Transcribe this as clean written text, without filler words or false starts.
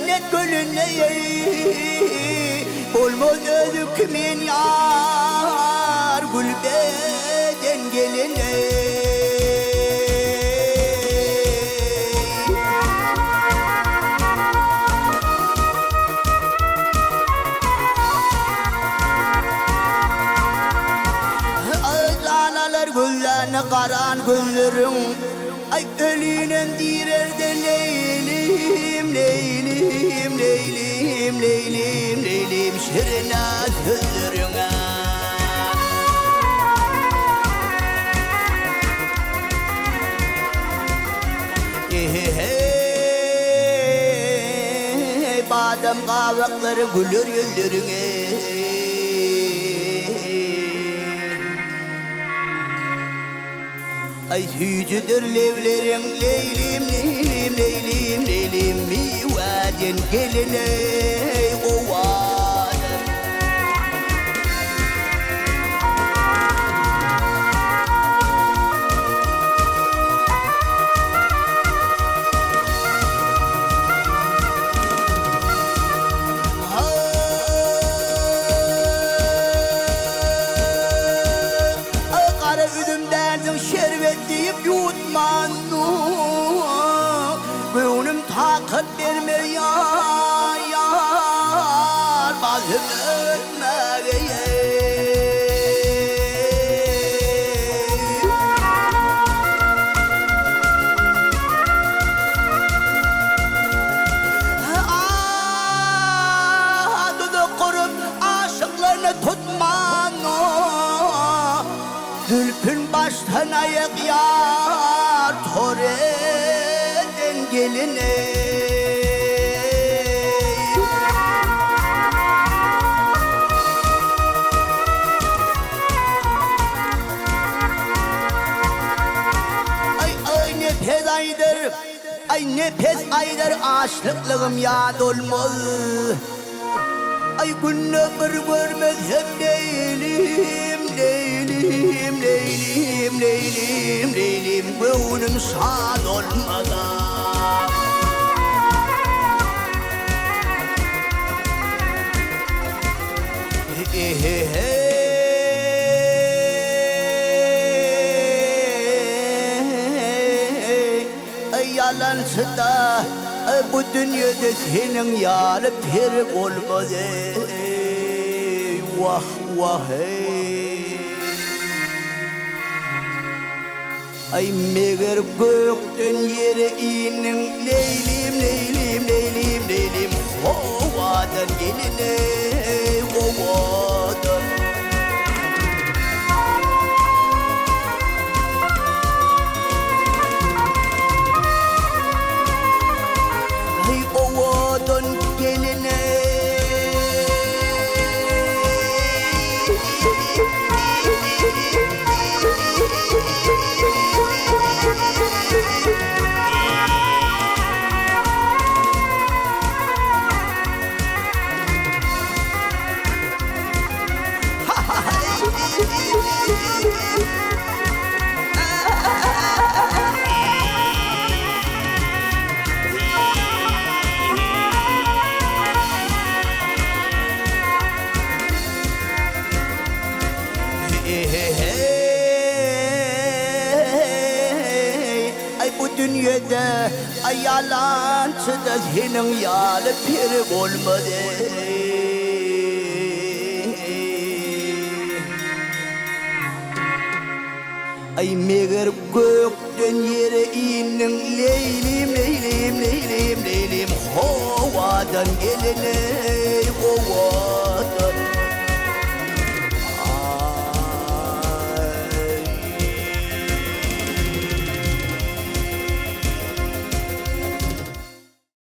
cennet gölüne olmaz özü kimin yar gülbeden geline. Ağzanalar güllerine karan güllerin ay ölünen direr de leylim leylim leylim leylim leylim şirina sözlerine. Badem kavakları gülür yüzlerine. Ay hücüdür levlerin leylim leylim leylim leylim mivadin geline ovadan. Kara üdüm derdin şerbet deyip yutman gönlüm takat verme yar bazım ötmeye. Dudu kurup aşıklarını tutman Zülfün baştan ayak yar toreden geline. Ay nefes aydır, ay nefes aydır aşıklığım yad olmaz. Ay gün ömür görmez hep leylim leylim leylim leylim leylim gönlüm şad olmadan. Ay yalansı da bu dünyada senin yarı peri olmaz ey vah vah ey. Ay meğer gökten yere inin leylim leylim leylim leylim ovadan geline ovadan. Ovadan geline ay bu dünyada ay yalancı da senin yarı peri olmadı. Ay meğer gökten yere inin leylim leylim leylim leylim hovadan geline